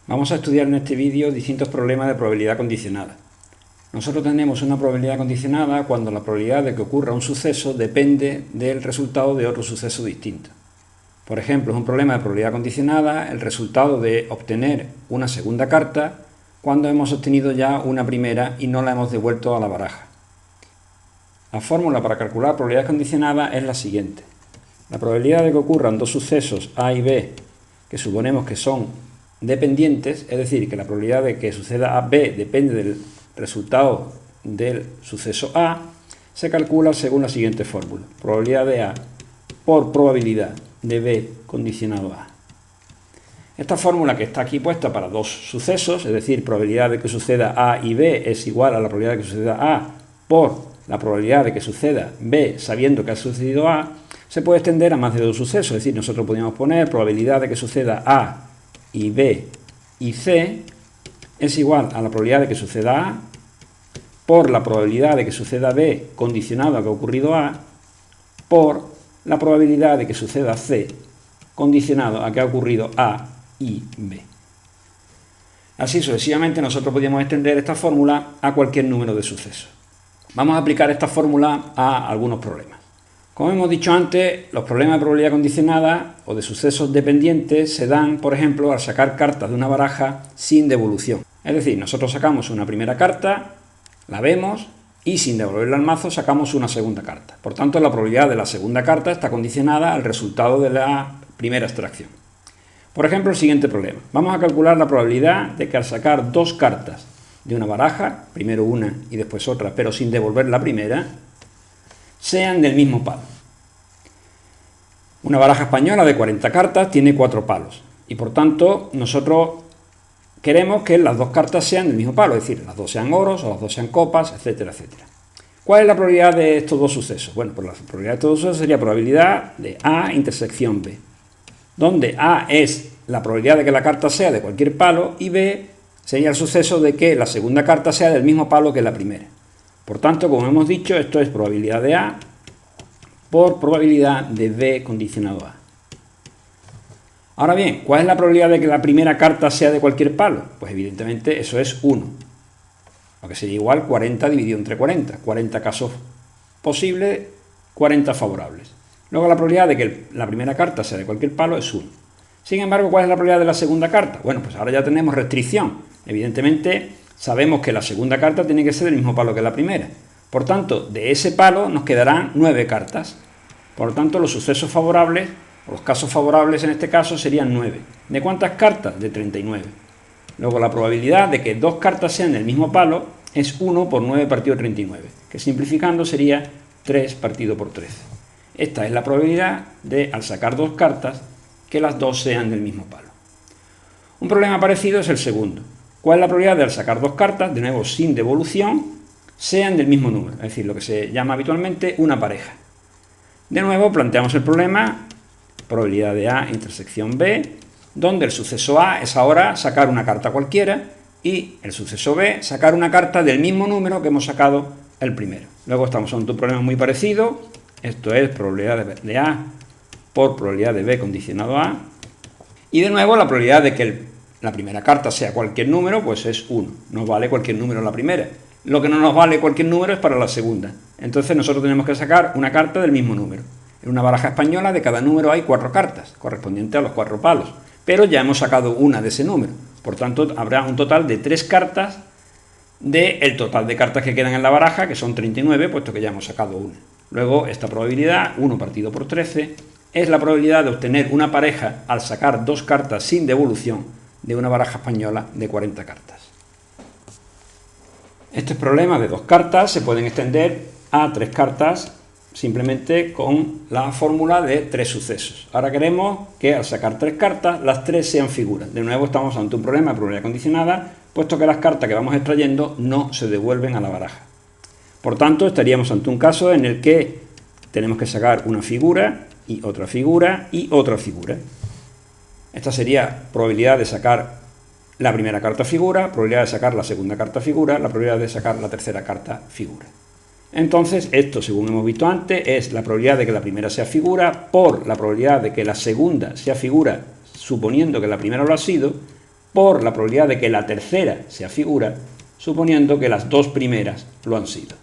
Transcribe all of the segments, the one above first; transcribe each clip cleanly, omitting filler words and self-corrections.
Vamos a estudiar en este vídeo distintos problemas de probabilidad condicionada. Nosotros tenemos una probabilidad condicionada cuando la probabilidad de que ocurra un suceso depende del resultado de otro suceso distinto. Por ejemplo, es un problema de probabilidad condicionada el resultado de obtener una segunda carta cuando hemos obtenido ya una primera y no la hemos devuelto a la baraja. La fórmula para calcular probabilidad condicionada es la siguiente. La probabilidad de que ocurran dos sucesos A y B, que suponemos que son dependientes, es decir, que la probabilidad de que suceda A, B depende del resultado del suceso A, se calcula según la siguiente fórmula. Probabilidad de A por probabilidad de B condicionado A. Esta fórmula que está aquí puesta para dos sucesos, es decir, probabilidad de que suceda A y B es igual a la probabilidad de que suceda A por la probabilidad de que suceda B sabiendo que ha sucedido A, se puede extender a más de dos sucesos, es decir, nosotros podríamos poner probabilidad de que suceda A y B y C es igual a la probabilidad de que suceda A por la probabilidad de que suceda B condicionado a que ha ocurrido A por la probabilidad de que suceda C condicionado a que ha ocurrido A y B. Así sucesivamente nosotros podríamos extender esta fórmula a cualquier número de sucesos. Vamos a aplicar esta fórmula a algunos problemas. Como hemos dicho antes, los problemas de probabilidad condicionada o de sucesos dependientes se dan, por ejemplo, al sacar cartas de una baraja sin devolución. Es decir, nosotros sacamos una primera carta, la vemos y sin devolverla al mazo sacamos una segunda carta. Por tanto, la probabilidad de la segunda carta está condicionada al resultado de la primera extracción. Por ejemplo, el siguiente problema. Vamos a calcular la probabilidad de que al sacar dos cartas de una baraja, primero una y después otra, pero sin devolver la primera, sean del mismo palo. Una baraja española de 40 cartas tiene 4 palos y por tanto nosotros queremos que las dos cartas sean del mismo palo, es decir, las dos sean oros o las dos sean copas, etcétera, etcétera. ¿Cuál es la probabilidad de estos dos sucesos? Bueno, pues la probabilidad de estos dos sucesos sería probabilidad de A intersección B, donde A es la probabilidad de que la carta sea de cualquier palo y B sería el suceso de que la segunda carta sea del mismo palo que la primera. Por tanto, como hemos dicho, esto es probabilidad de A por probabilidad de B condicionado A. Ahora bien, ¿cuál es la probabilidad de que la primera carta sea de cualquier palo? Pues evidentemente eso es 1, lo que sería igual 40 dividido entre 40. 40 casos posibles, 40 favorables. Luego la probabilidad de que la primera carta sea de cualquier palo es 1. Sin embargo, ¿cuál es la probabilidad de la segunda carta? Bueno, pues ahora ya tenemos restricción. Evidentemente, sabemos que la segunda carta tiene que ser del mismo palo que la primera. Por tanto, de ese palo nos quedarán 9 cartas. Por lo tanto, los sucesos favorables, o los casos favorables en este caso, serían 9. ¿De cuántas cartas? De 39. Luego, la probabilidad de que dos cartas sean del mismo palo es 1 por 9 partido 39, que simplificando sería 3 partido por 13. Esta es la probabilidad de, al sacar dos cartas, que las dos sean del mismo palo. Un problema parecido es el segundo. ¿Cuál es la probabilidad de al sacar dos cartas, de nuevo sin devolución, sean del mismo número? Es decir, lo que se llama habitualmente una pareja. De nuevo planteamos el problema, probabilidad de A intersección B, donde el suceso A es ahora sacar una carta cualquiera y el suceso B sacar una carta del mismo número que hemos sacado el primero. Luego estamos ante un problema muy parecido, esto es probabilidad de A por probabilidad de B condicionado a A, y de nuevo la probabilidad de que la primera carta sea cualquier número, pues es 1, nos vale cualquier número la primera. Lo que no nos vale cualquier número es para la segunda. Entonces nosotros tenemos que sacar una carta del mismo número. En una baraja española de cada número hay 4 cartas, correspondientes a los 4 palos, pero ya hemos sacado una de ese número. Por tanto, habrá un total de 3 cartas del total de cartas que quedan en la baraja, que son 39, puesto que ya hemos sacado una. Luego, esta probabilidad, 1 partido por 13, es la probabilidad de obtener una pareja al sacar dos cartas sin devolución de una baraja española de 40 cartas. Estos problemas de dos cartas se pueden extender a 3 cartas simplemente con la fórmula de 3 sucesos. Ahora queremos que al sacar 3 cartas, las 3 sean figuras. De nuevo estamos ante un problema de probabilidad condicionada, puesto que las cartas que vamos extrayendo no se devuelven a la baraja. Por tanto, estaríamos ante un caso en el que tenemos que sacar una figura y otra figura y otra figura. Esta sería probabilidad de sacar la primera carta figura, probabilidad de sacar la segunda carta figura, la probabilidad de sacar la tercera carta figura. Entonces, esto, según hemos visto antes, es la probabilidad de que la primera sea figura por la probabilidad de que la segunda sea figura, suponiendo que la primera lo ha sido, por la probabilidad de que la tercera sea figura, suponiendo que las dos primeras lo han sido.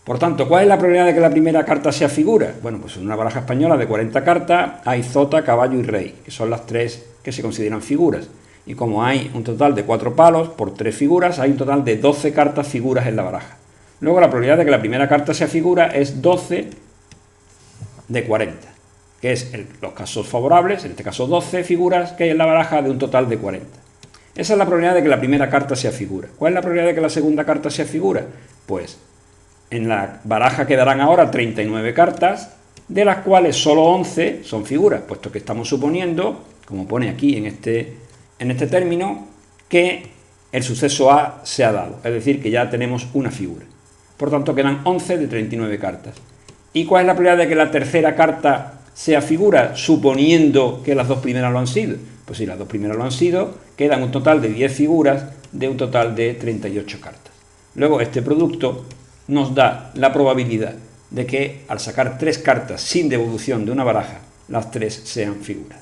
Por tanto, ¿cuál es la probabilidad de que la primera carta sea figura? Bueno, pues en una baraja española de 40 cartas hay Zota, Caballo y Rey, que son las tres que se consideran figuras. Y como hay un total de 4 palos por 3 figuras, hay un total de 12 cartas figuras en la baraja. Luego la probabilidad de que la primera carta sea figura es 12 de 40, que es los casos favorables, en este caso 12 figuras que hay en la baraja de un total de 40. Esa es la probabilidad de que la primera carta sea figura. ¿Cuál es la probabilidad de que la segunda carta sea figura? Pues en la baraja quedarán ahora 39 cartas, de las cuales solo 11 son figuras, puesto que estamos suponiendo, como pone aquí en este término, que el suceso A se ha dado, es decir, que ya tenemos una figura. Por tanto, quedan 11 de 39 cartas. ¿Y cuál es la probabilidad de que la tercera carta sea figura, suponiendo que las dos primeras lo han sido? Pues si las dos primeras lo han sido, quedan un total de 10 figuras de un total de 38 cartas. Luego, este producto nos da la probabilidad de que al sacar 3 cartas sin devolución de una baraja, las 3 sean figuras.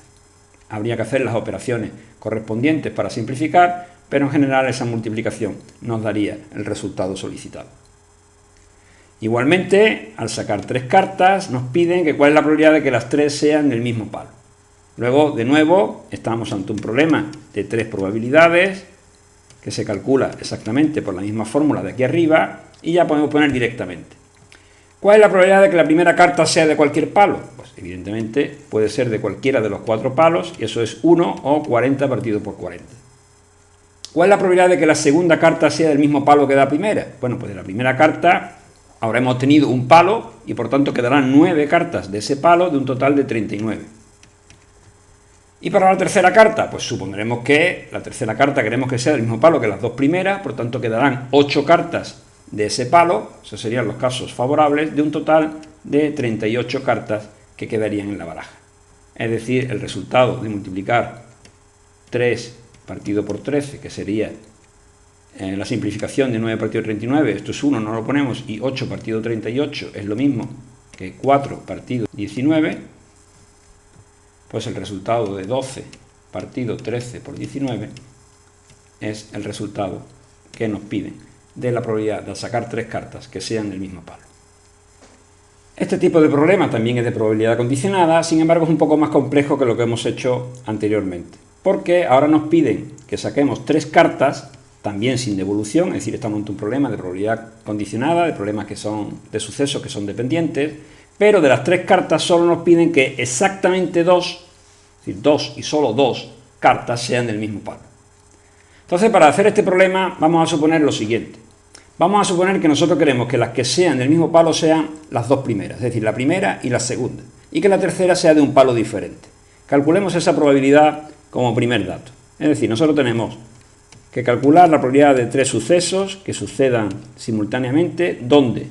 Habría que hacer las operaciones correspondientes para simplificar, pero en general esa multiplicación nos daría el resultado solicitado. Igualmente, al sacar 3 cartas, nos piden que cuál es la probabilidad de que las 3 sean del mismo palo. Luego, de nuevo, estamos ante un problema de 3 probabilidades, que se calcula exactamente por la misma fórmula de aquí arriba, y ya podemos poner directamente. ¿Cuál es la probabilidad de que la primera carta sea de cualquier palo? Pues evidentemente puede ser de cualquiera de los 4 palos, y eso es 1 o 40 partido por 40. ¿Cuál es la probabilidad de que la segunda carta sea del mismo palo que la primera? Bueno, pues de la primera carta habremos tenido un palo, y por tanto quedarán 9 cartas de ese palo, de un total de 39. ¿Y para la tercera carta? Pues supondremos que la tercera carta queremos que sea del mismo palo que las dos primeras, por tanto quedarán 8 cartas de ese palo, esos serían los casos favorables, de un total de 38 cartas que quedarían en la baraja. Es decir, el resultado de multiplicar 3 partido por 13, que sería la simplificación de 9 partido 39, esto es 1, no lo ponemos, y 8 partido 38 es lo mismo que 4 partido 19, pues el resultado de 12 partido 13 por 19 es el resultado que nos piden de la probabilidad de sacar 3 cartas que sean del mismo palo. Este tipo de problema también es de probabilidad condicionada, sin embargo es un poco más complejo que lo que hemos hecho anteriormente, porque ahora nos piden que saquemos 3 cartas, también sin devolución, es decir, estamos ante un problema de probabilidad condicionada, de problemas que son de sucesos que son dependientes, pero de las 3 cartas solo nos piden que exactamente 2, es decir, 2 y solo 2 cartas sean del mismo palo. Entonces, para hacer este problema vamos a suponer lo siguiente. Vamos a suponer que nosotros queremos que las que sean del mismo palo sean las dos primeras, es decir, la primera y la segunda, y que la tercera sea de un palo diferente. Calculemos esa probabilidad como primer dato. Es decir, nosotros tenemos que calcular la probabilidad de 3 sucesos que sucedan simultáneamente, donde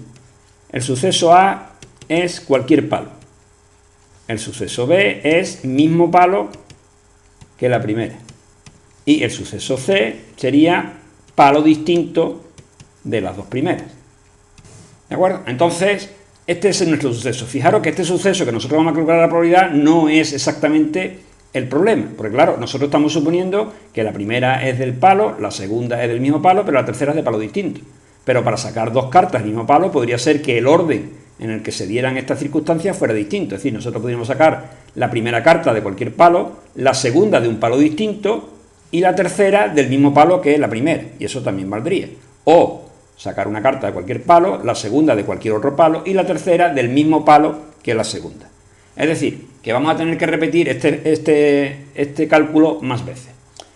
el suceso A es cualquier palo, el suceso B es mismo palo que la primera, y el suceso C sería palo distinto de las dos primeras. ¿De acuerdo? Entonces, este es nuestro suceso. Fijaros que este suceso que nosotros vamos a calcular la probabilidad no es exactamente el problema, porque claro, nosotros estamos suponiendo que la primera es del palo, la segunda es del mismo palo, pero la tercera es de palo distinto. Pero para sacar 2 cartas del mismo palo podría ser que el orden en el que se dieran estas circunstancias fuera distinto. Es decir, nosotros podríamos sacar la primera carta de cualquier palo, la segunda de un palo distinto y la tercera del mismo palo que la primera, y eso también valdría. O sacar una carta de cualquier palo, la segunda de cualquier otro palo y la tercera del mismo palo que la segunda. Es decir, que vamos a tener que repetir este cálculo más veces.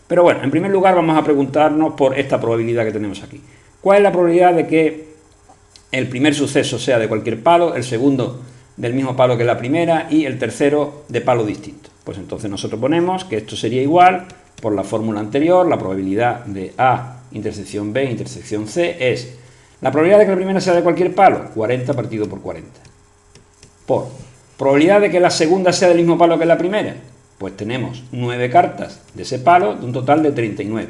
Pero bueno, en primer lugar vamos a preguntarnos por esta probabilidad que tenemos aquí. ¿Cuál es la probabilidad de que el primer suceso sea de cualquier palo, el segundo del mismo palo que la primera y el tercero de palo distinto? Pues entonces nosotros ponemos que esto sería igual, por la fórmula anterior, la probabilidad de A intersección B intersección C es la probabilidad de que la primera sea de cualquier palo, 40 partido por 40, por probabilidad de que la segunda sea del mismo palo que la primera, pues tenemos 9 cartas de ese palo de un total de 39.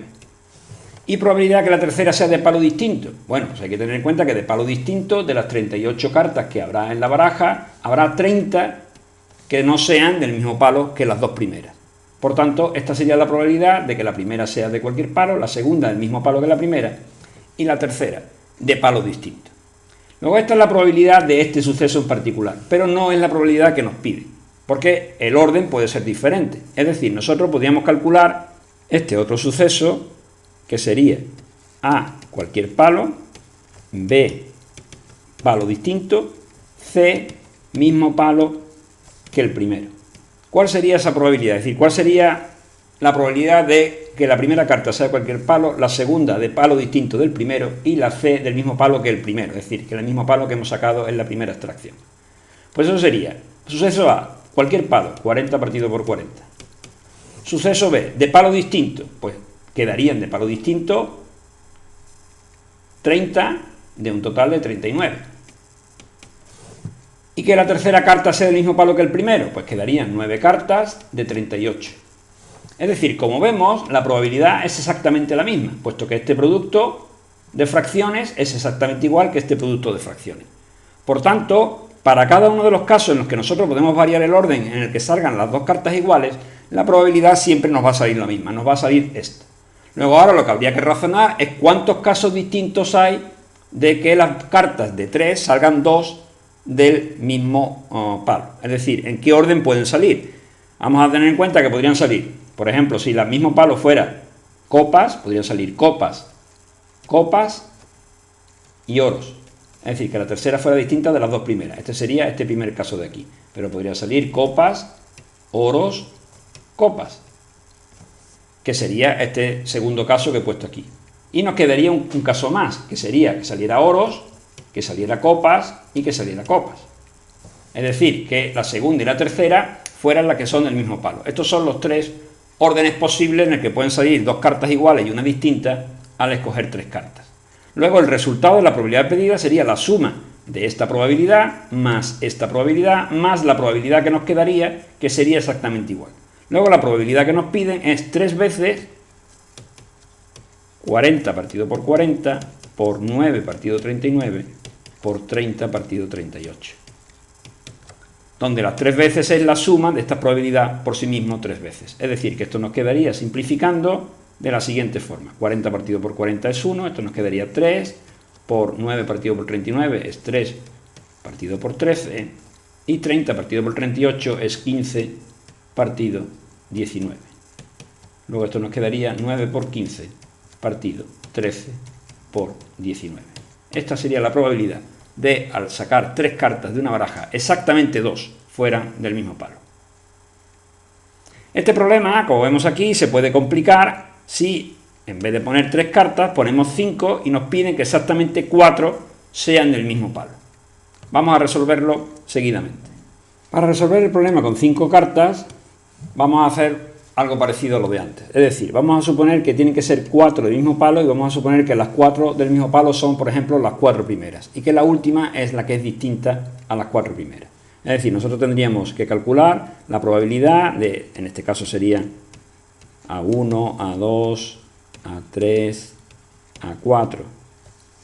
Y probabilidad de que la tercera sea de palo distinto. Bueno, pues hay que tener en cuenta que de palo distinto, de las 38 cartas que habrá en la baraja, habrá 30 que no sean del mismo palo que las dos primeras. Por tanto, esta sería la probabilidad de que la primera sea de cualquier palo, la segunda del mismo palo que la primera y la tercera de palo distinto. Luego esta es la probabilidad de este suceso en particular, pero no es la probabilidad que nos pide, porque el orden puede ser diferente. Es decir, nosotros podríamos calcular este otro suceso, que sería A, cualquier palo, B, palo distinto, C, mismo palo que el primero. ¿Cuál sería esa probabilidad? Es decir, ¿cuál sería la probabilidad de que la primera carta sea de cualquier palo, la segunda de palo distinto del primero y la C del mismo palo que el primero? Es decir, que el mismo palo que hemos sacado en la primera extracción. Pues eso sería, suceso A, cualquier palo, 40 partido por 40. Suceso B, de palo distinto, pues quedarían de palo distinto 30 de un total de 39. Y que la tercera carta sea del mismo palo que el primero, pues quedarían 9 cartas de 38. Es decir, como vemos, la probabilidad es exactamente la misma, puesto que este producto de fracciones es exactamente igual que este producto de fracciones. Por tanto, para cada uno de los casos en los que nosotros podemos variar el orden en el que salgan las dos cartas iguales, la probabilidad siempre nos va a salir la misma, nos va a salir esta. Luego ahora lo que habría que razonar es cuántos casos distintos hay de que las cartas de 3 salgan 2 del mismo palo. Es decir, en qué orden pueden salir. Vamos a tener en cuenta que podrían salir, por ejemplo, si el mismo palo fuera copas, podrían salir copas, copas y oros. Es decir, que la tercera fuera distinta de las dos primeras. Este sería este primer caso de aquí. Pero podría salir copas, oros, copas, que sería este segundo caso que he puesto aquí. Y nos quedaría un caso más, que sería que saliera oros, que saliera copas y que saliera copas. Es decir, que la segunda y la tercera fueran las que son del mismo palo. Estos son los tres órdenes posibles en el que pueden salir dos cartas iguales y una distinta al escoger tres cartas. Luego el resultado de la probabilidad pedida sería la suma de esta probabilidad más esta probabilidad más la probabilidad que nos quedaría, que sería exactamente igual. Luego la probabilidad que nos piden es 3 veces 40 partido por 40 por 9 partido 39 por 30 partido 38. Donde las 3 veces es la suma de esta probabilidad por sí mismo 3 veces. Es decir, que esto nos quedaría simplificando de la siguiente forma. 40 partido por 40 es 1, esto nos quedaría 3, por 9 partido por 39 es 3 partido por 13, y 30 partido por 38 es 15 partido 19. Luego esto nos quedaría 9 por 15 partido 13 por 19. Esta sería la probabilidad de, al sacar 3 cartas de una baraja, exactamente 2 fueran del mismo palo. Este problema, como vemos aquí, se puede complicar si en vez de poner 3 cartas ponemos 5 y nos piden que exactamente 4 sean del mismo palo. Vamos a resolverlo seguidamente. Para resolver el problema con 5 cartas vamos a hacer algo parecido a lo de antes. Es decir, vamos a suponer que tienen que ser 4 del mismo palo y vamos a suponer que las 4 del mismo palo son, por ejemplo, las 4 primeras y que la última es la que es distinta a las 4 primeras. Es decir, nosotros tendríamos que calcular la probabilidad de, en este caso sería A1, A2, A3, A4.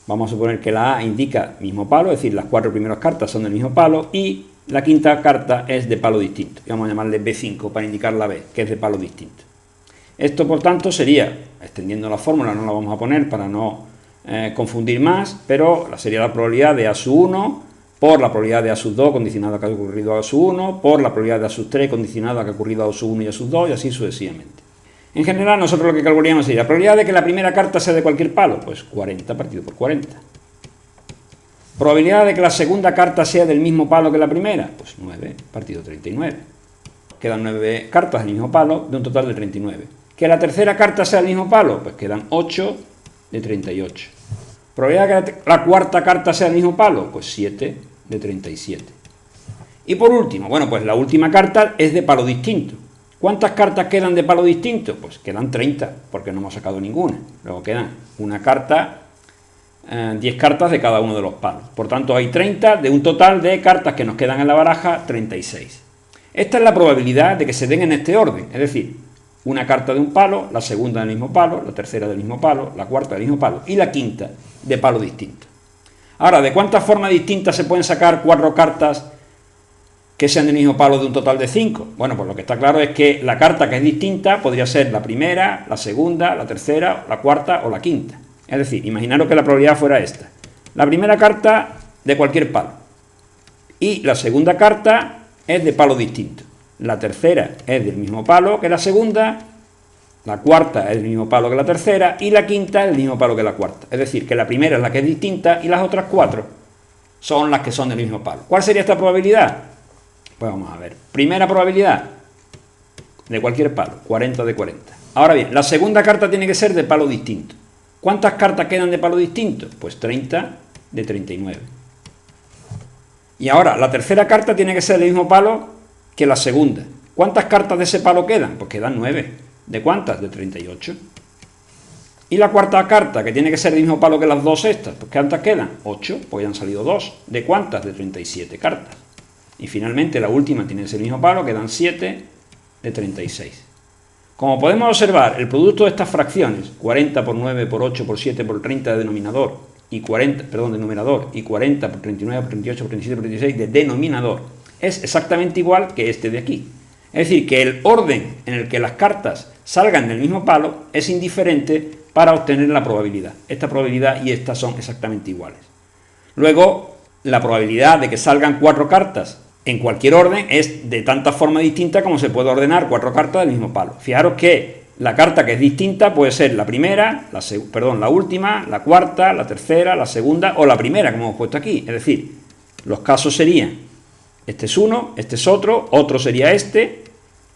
Vamos a suponer que la A indica mismo palo, es decir, las 4 primeras cartas son del mismo palo y la quinta carta es de palo distinto. Vamos a llamarle B5 para indicar la B, que es de palo distinto. Esto, por tanto, sería, extendiendo la fórmula, no la vamos a poner para no confundir más, pero sería la probabilidad de A sub 1 por la probabilidad de A sub 2 condicionado a que ha ocurrido A sub 1, por la probabilidad de A sub 3 condicionado a que ha ocurrido A sub 1 y A sub 2, y así sucesivamente. En general, nosotros lo que calcularíamos sería la probabilidad de que la primera carta sea de cualquier palo, pues 40 partido por 40. Probabilidad de que la segunda carta sea del mismo palo que la primera, pues 9 partido 39. Quedan 9 cartas del mismo palo de un total de 39. Que la tercera carta sea del mismo palo, pues quedan 8 de 38. Probabilidad de que la cuarta carta sea del mismo palo, pues 7 de 37. Y por último, bueno, pues la última carta es de palo distinto. ¿Cuántas cartas quedan de palo distinto? Pues quedan 30, porque no hemos sacado ninguna. Luego quedan una carta, 10 cartas de cada uno de los palos. Por tanto, hay 30 de un total de cartas que nos quedan en la baraja, 36. Esta es la probabilidad de que se den en este orden, es decir, una carta de un palo, la segunda del mismo palo, la tercera del mismo palo, la cuarta del mismo palo y la quinta de palo distinto. Ahora, ¿de cuántas formas distintas se pueden sacar 4 cartas que sean del mismo palo de un total de 5? Bueno, pues lo que está claro es que la carta que es distinta podría ser la primera, la segunda, la tercera, la cuarta o la quinta. Es decir, imaginaros que la probabilidad fuera esta. La primera carta de cualquier palo. Y la segunda carta es de palo distinto. La tercera es del mismo palo que la segunda, la cuarta es del mismo palo que la tercera y la quinta es del mismo palo que la cuarta. Es decir, que la primera es la que es distinta y las otras 4 son las que son del mismo palo. ¿Cuál sería esta probabilidad? Pues vamos a ver. Primera probabilidad de cualquier palo, 40 de 40. Ahora bien, la segunda carta tiene que ser de palo distinto. ¿Cuántas cartas quedan de palo distinto? Pues 30 de 39. Y ahora, la tercera carta tiene que ser del mismo palo que la segunda. ¿Cuántas cartas de ese palo quedan? Pues quedan 9. ¿De cuántas? De 38. Y la cuarta carta, que tiene que ser del mismo palo que las dos estas, pues ¿cuántas quedan? 8, pues ya han salido 2. ¿De cuántas? De 37 cartas. Y finalmente la última tiene que ser el mismo palo, quedan 7 de 36. Como podemos observar, el producto de estas fracciones, 40 por 9 por 8 por 7 por 30 de denominador, y 40, perdón, de numerador, y 40 por 39 por 38 por 37 por 36 de denominador, es exactamente igual que este de aquí. Es decir, que el orden en el que las cartas salgan del mismo palo es indiferente para obtener la probabilidad. Esta probabilidad y esta son exactamente iguales. Luego, la probabilidad de que salgan 4 cartas en cualquier orden es de tanta forma distinta como se puede ordenar 4 cartas del mismo palo. Fijaros que la carta que es distinta puede ser la primera, la última, la cuarta, la tercera, la segunda o la primera, como hemos puesto aquí. Es decir, los casos serían, este es uno, este es otro sería este,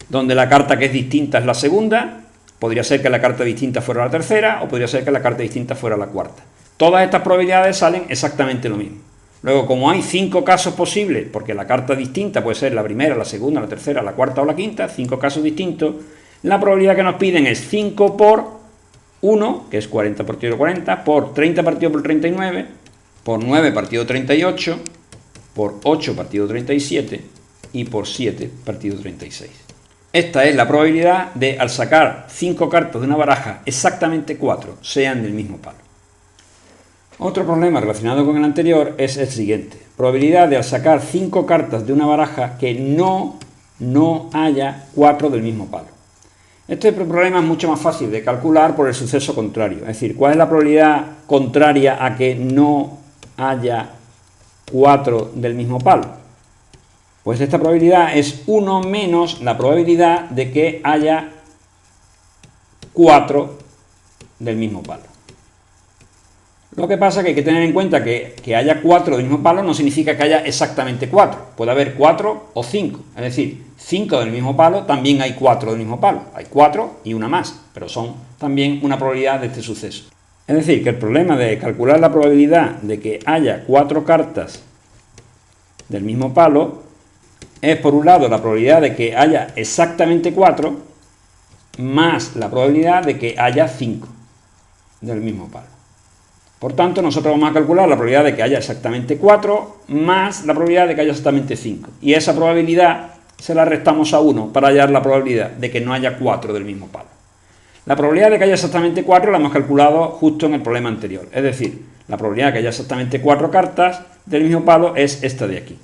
donde la carta que es distinta es la segunda, podría ser que la carta distinta fuera la tercera o podría ser que la carta distinta fuera la cuarta. Todas estas probabilidades salen exactamente lo mismo. Luego, como hay 5 casos posibles, porque la carta distinta puede ser la primera, la segunda, la tercera, la cuarta o la quinta, 5 casos distintos, la probabilidad que nos piden es 5 por 1, que es 40 partido 40, por 30 partido por 39, por 9 partido 38, por 8 partido 37 y por 7 partido 36. Esta es la probabilidad de, al sacar 5 cartas de una baraja, exactamente 4 sean del mismo palo. Otro problema relacionado con el anterior es el siguiente. Probabilidad de al sacar 5 cartas de una baraja que no haya 4 del mismo palo. Este problema es mucho más fácil de calcular por el suceso contrario. Es decir, ¿cuál es la probabilidad contraria a que no haya 4 del mismo palo? Pues esta probabilidad es 1 menos la probabilidad de que haya 4 del mismo palo. Lo que pasa es que hay que tener en cuenta que haya 4 del mismo palo no significa que haya exactamente 4. Puede haber 4 o 5. Es decir, 5 del mismo palo, también hay 4 del mismo palo. Hay 4 y una más, pero son también una probabilidad de este suceso. Es decir, que el problema de calcular la probabilidad de que haya 4 cartas del mismo palo es, por un lado, la probabilidad de que haya exactamente 4 más la probabilidad de que haya 5 del mismo palo. Por tanto, nosotros vamos a calcular la probabilidad de que haya exactamente 4 más la probabilidad de que haya exactamente 5. Y esa probabilidad se la restamos a 1 para hallar la probabilidad de que no haya 4 del mismo palo. La probabilidad de que haya exactamente 4 la hemos calculado justo en el problema anterior. Es decir, la probabilidad de que haya exactamente 4 cartas del mismo palo es esta de aquí.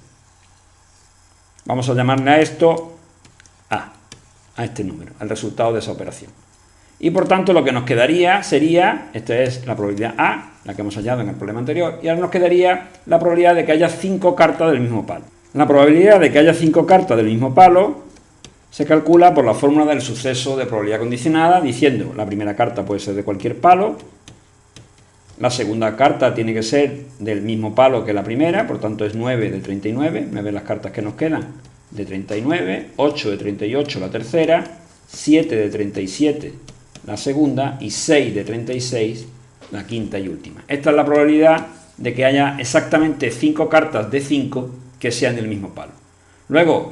Vamos a llamarle a esto a este número, al resultado de esa operación. Y por tanto lo que nos quedaría sería, esta es la probabilidad A, la que hemos hallado en el problema anterior, y ahora nos quedaría la probabilidad de que haya 5 cartas del mismo palo. La probabilidad de que haya 5 cartas del mismo palo se calcula por la fórmula del suceso de probabilidad condicionada, diciendo la primera carta puede ser de cualquier palo, la segunda carta tiene que ser del mismo palo que la primera, por tanto es 9 de 39, me ven las cartas que nos quedan, de 39, 8 de 38 la tercera, 7 de 37 la segunda y 6 de 36 la quinta y última. Esta es la probabilidad de que haya exactamente 5 cartas de 5 que sean del mismo palo. Luego,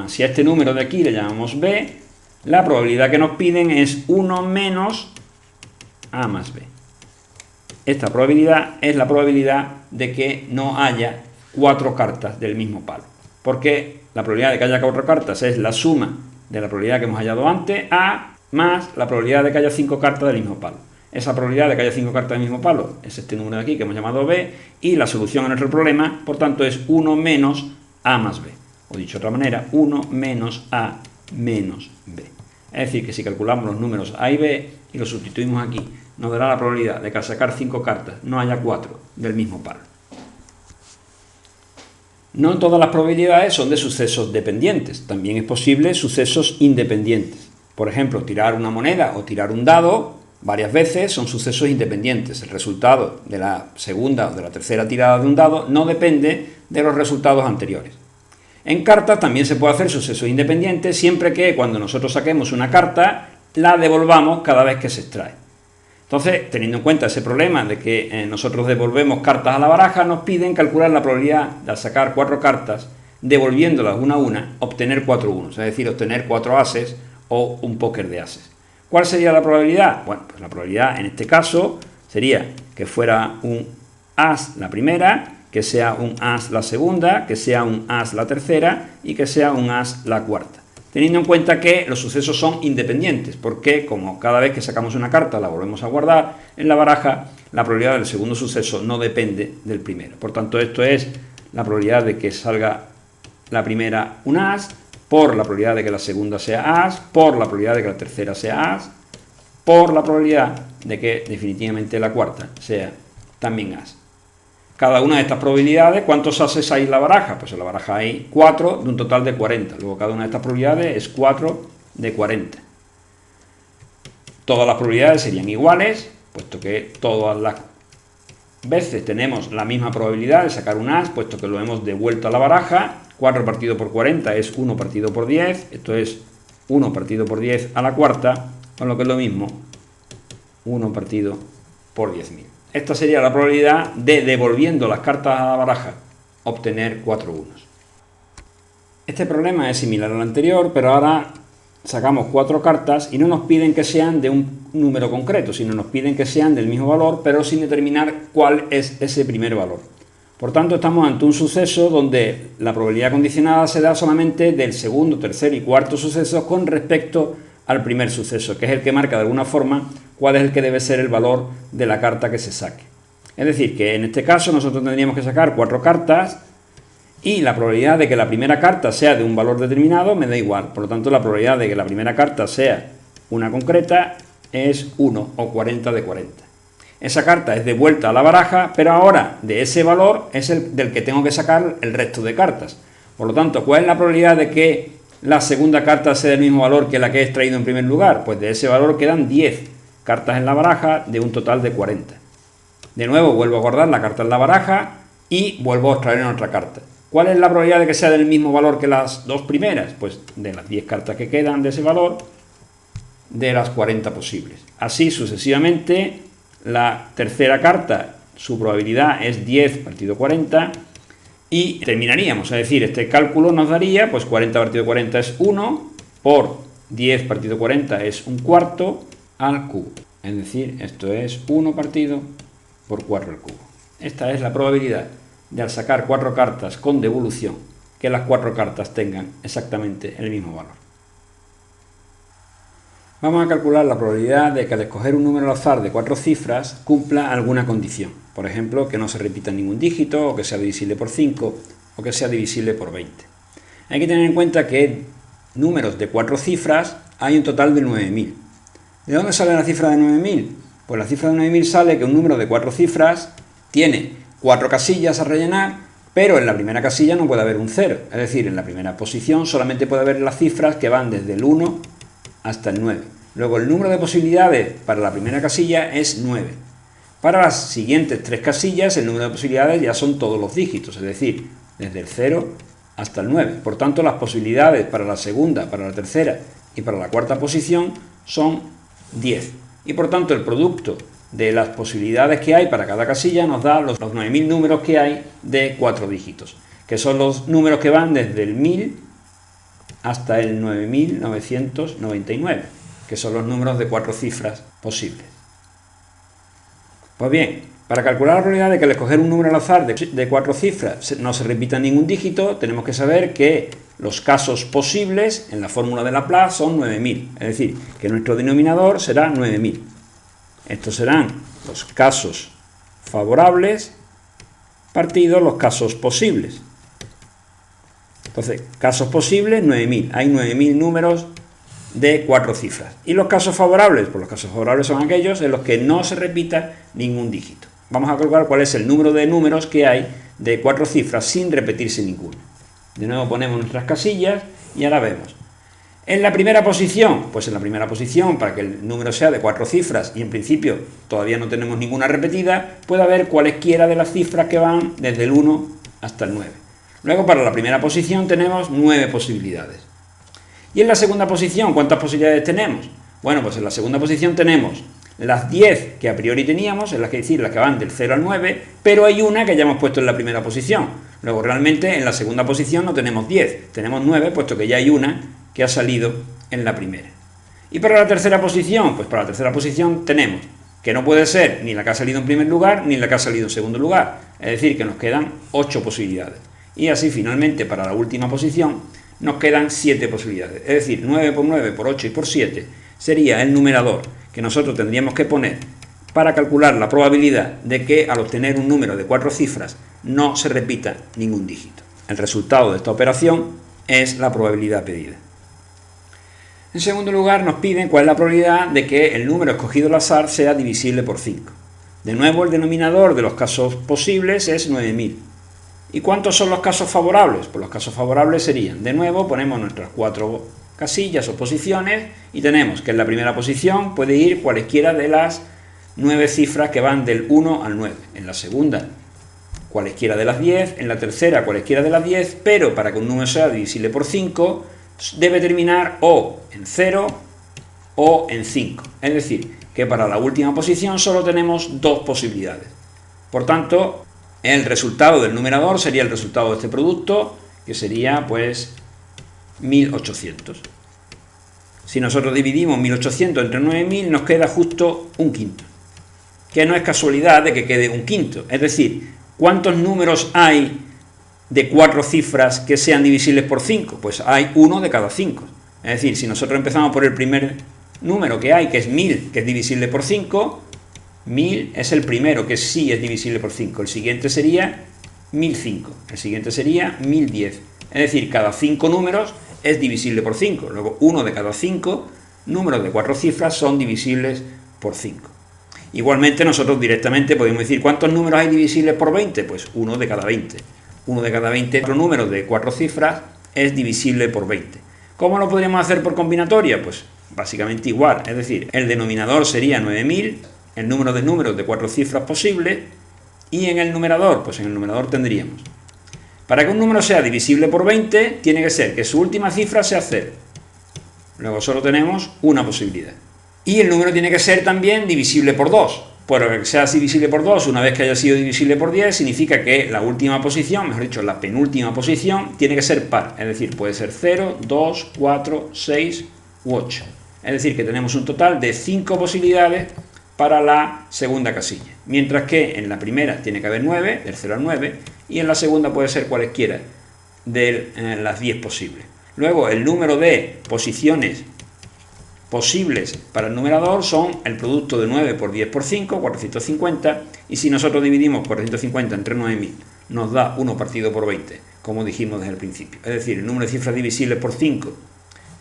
si a este número de aquí le llamamos B, la probabilidad que nos piden es 1 menos A más B. Esta probabilidad es la probabilidad de que no haya 4 cartas del mismo palo. Porque la probabilidad de que haya 4 cartas es la suma de la probabilidad que hemos hallado antes, A, más la probabilidad de que haya 5 cartas del mismo palo. Esa probabilidad de que haya 5 cartas del mismo palo es este número de aquí que hemos llamado B, y la solución a nuestro problema, por tanto, es 1 menos A más B. o dicho de otra manera, 1 menos A menos B. Es decir, que si calculamos los números A y B y los sustituimos aquí, nos dará la probabilidad de que al sacar 5 cartas no haya 4 del mismo palo. No todas las probabilidades son de sucesos dependientes, también es posible sucesos independientes. Por ejemplo, tirar una moneda o tirar un dado varias veces son sucesos independientes. El resultado de la segunda o de la tercera tirada de un dado no depende de los resultados anteriores. En cartas también se puede hacer sucesos independientes siempre que cuando nosotros saquemos una carta la devolvamos cada vez que se extrae. Entonces, teniendo en cuenta ese problema de que nosotros devolvemos cartas a la baraja, nos piden calcular la probabilidad de al sacar 4 cartas, devolviéndolas una a una, obtener 4 unos, es decir, obtener 4 ases o un póker de ases. ¿Cuál sería la probabilidad? Bueno, pues la probabilidad en este caso sería que fuera un as la primera, que sea un as la segunda, que sea un as la tercera y que sea un as la cuarta. Teniendo en cuenta que los sucesos son independientes, porque como cada vez que sacamos una carta la volvemos a guardar en la baraja, la probabilidad del segundo suceso no depende del primero. Por tanto, esto es la probabilidad de que salga la primera un as, por la probabilidad de que la segunda sea as, por la probabilidad de que la tercera sea as, por la probabilidad de que definitivamente la cuarta sea también as. Cada una de estas probabilidades, ¿cuántos ases hay en la baraja? Pues en la baraja hay 4 de un total de 40. Luego cada una de estas probabilidades es 4 de 40. Todas las probabilidades serían iguales, puesto que todas las veces tenemos la misma probabilidad de sacar un as, puesto que lo hemos devuelto a la baraja. 4 partido por 40 es 1 partido por 10, esto es 1 partido por 10 a la cuarta, con lo que es lo mismo 1 partido por 10.000. Esta sería la probabilidad de, devolviendo las cartas a la baraja, obtener 4 unos. Este problema es similar al anterior, pero ahora sacamos 4 cartas y no nos piden que sean de un número concreto, sino nos piden que sean del mismo valor, pero sin determinar cuál es ese primer valor. Por tanto, estamos ante un suceso donde la probabilidad condicionada se da solamente del segundo, tercer y cuarto suceso con respecto al primer suceso, que es el que marca de alguna forma cuál es el que debe ser el valor de la carta que se saque. Es decir, que en este caso nosotros tendríamos que sacar 4 cartas y la probabilidad de que la primera carta sea de un valor determinado me da igual. Por lo tanto, la probabilidad de que la primera carta sea una concreta es 1 o 40 de 40. Esa carta es devuelta a la baraja, pero ahora de ese valor es el del que tengo que sacar el resto de cartas. Por lo tanto, ¿cuál es la probabilidad de que la segunda carta sea del mismo valor que la que he extraído en primer lugar? Pues de ese valor quedan 10 cartas en la baraja de un total de 40. De nuevo vuelvo a guardar la carta en la baraja y vuelvo a extraer en otra carta. ¿Cuál es la probabilidad de que sea del mismo valor que las dos primeras? Pues de las 10 cartas que quedan de ese valor, de las 40 posibles. Así sucesivamente, la tercera carta, su probabilidad es 10 partido 40 y terminaríamos. Es decir, este cálculo nos daría, pues 40 partido 40 es 1, por 10 partido 40 es un cuarto al cubo. Es decir, esto es 1 partido por 4 al cubo. Esta es la probabilidad de al sacar 4 cartas con devolución, que las 4 cartas tengan exactamente el mismo valor. Vamos a calcular la probabilidad de que al escoger un número al azar de 4 cifras cumpla alguna condición. Por ejemplo, que no se repita ningún dígito, o que sea divisible por 5, o que sea divisible por 20. Hay que tener en cuenta que números de 4 cifras hay un total de 9.000. ¿De dónde sale la cifra de 9.000? Pues la cifra de 9.000 sale que un número de 4 cifras tiene 4 casillas a rellenar, pero en la primera casilla no puede haber un 0. Es decir, en la primera posición solamente puede haber las cifras que van desde el 1 hasta el 9. Luego el número de posibilidades para la primera casilla es 9. Para las siguientes 3 casillas el número de posibilidades ya son todos los dígitos, es decir, desde el 0 hasta el 9. Por tanto, las posibilidades para la segunda, para la tercera y para la cuarta posición son 10. Y por tanto el producto de las posibilidades que hay para cada casilla nos da los 9.000 números que hay de 4 dígitos, que son los números que van desde el 1000 hasta el 9.999, que son los números de 4 cifras posibles. Pues bien, para calcular la probabilidad de que al escoger un número al azar de 4 cifras no se repita ningún dígito, tenemos que saber que los casos posibles en la fórmula de Laplace son 9.000, es decir, que nuestro denominador será 9.000. Estos serán los casos favorables partido los casos posibles. Entonces, casos posibles, 9.000. Hay 9.000 números de 4 cifras. ¿Y los casos favorables? Pues los casos favorables son aquellos en los que no se repita ningún dígito. Vamos a calcular cuál es el número de números que hay de 4 cifras sin repetirse ninguno. De nuevo ponemos nuestras casillas y ahora vemos. En la primera posición, pues en la primera posición, para que el número sea de 4 cifras y en principio todavía no tenemos ninguna repetida, puede haber cualesquiera de las cifras que van desde el 1 hasta el 9. Luego para la primera posición tenemos 9 posibilidades. Y en la segunda posición, ¿cuántas posibilidades tenemos? Bueno, pues en la segunda posición tenemos las 10 que a priori teníamos, es decir, las que van del 0 al 9, pero hay una que ya hemos puesto en la primera posición. Luego realmente en la segunda posición no tenemos 10, tenemos 9, puesto que ya hay una que ha salido en la primera. Y para la tercera posición, pues para la tercera posición tenemos que no puede ser ni la que ha salido en primer lugar ni la que ha salido en segundo lugar, es decir, que nos quedan 8 posibilidades. Y así finalmente para la última posición nos quedan 7 posibilidades, es decir, 9 por 9 por 8 y por 7 sería el numerador que nosotros tendríamos que poner para calcular la probabilidad de que al obtener un número de 4 cifras no se repita ningún dígito. El resultado de esta operación es la probabilidad pedida. En segundo lugar, nos piden cuál es la probabilidad de que el número escogido al azar sea divisible por 5. De nuevo, el denominador de los casos posibles es 9.000. ¿Y cuántos son los casos favorables? Pues los casos favorables serían, de nuevo, ponemos nuestras 4 casillas o posiciones y tenemos que en la primera posición puede ir cualesquiera de las 9 cifras que van del 1 al 9. En la segunda, cualesquiera de las 10. En la tercera, cualesquiera de las 10. Pero para que un número sea divisible por 5, debe terminar o en 0 o en 5. Es decir, que para la última posición solo tenemos 2 posibilidades. Por tanto, el resultado del numerador sería el resultado de este producto, que sería pues 1800. Si nosotros dividimos 1800 entre 9000, nos queda justo un quinto. Que no es casualidad de que quede un quinto. Es decir, ¿cuántos números hay de 4 cifras que sean divisibles por 5? Pues hay uno de cada 5. Es decir, si nosotros empezamos por el primer número que hay, que es 1000, que es divisible por 5, 1000 es el primero que sí es divisible por 5. El siguiente sería 1005. El siguiente sería 1010. Es decir, cada 5 números es divisible por 5. Luego, uno de cada 5 números de 4 cifras son divisibles por 5. Igualmente, nosotros directamente podemos decir ¿cuántos números hay divisibles por 20? Pues uno de cada 20. Uno de cada 20 números de 4 cifras es divisible por 20. ¿Cómo lo podríamos hacer por combinatoria? Pues básicamente igual. Es decir, el denominador sería 9000, el número de números de 4 cifras posibles, y en el numerador, pues en el numerador tendríamos, para que un número sea divisible por 20, tiene que ser que su última cifra sea 0. Luego solo tenemos una posibilidad. Y el número tiene que ser también divisible por 2. Pero que sea divisible por 2, una vez que haya sido divisible por 10, significa que la última posición, mejor dicho, la penúltima posición, tiene que ser par. Es decir, puede ser 0, 2, 4, 6 u 8. Es decir, que tenemos un total de 5 posibilidades para la segunda casilla. Mientras que en la primera tiene que haber 9, del 0 al 9, y en la segunda puede ser cualesquiera de las 10 posibles. Luego, el número de posiciones posibles para el numerador son el producto de 9 por 10 por 5, 450, y si nosotros dividimos 450 entre 9000, nos da 1 partido por 20, como dijimos desde el principio. Es decir, el número de cifras divisibles por 5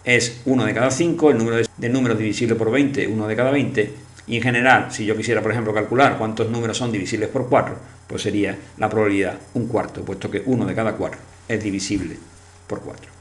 es 1 de cada 5, el número de números divisibles por 20, 1 de cada 20, y en general, si yo quisiera, por ejemplo, calcular cuántos números son divisibles por 4, pues sería la probabilidad un cuarto, puesto que 1 de cada 4 es divisible por 4.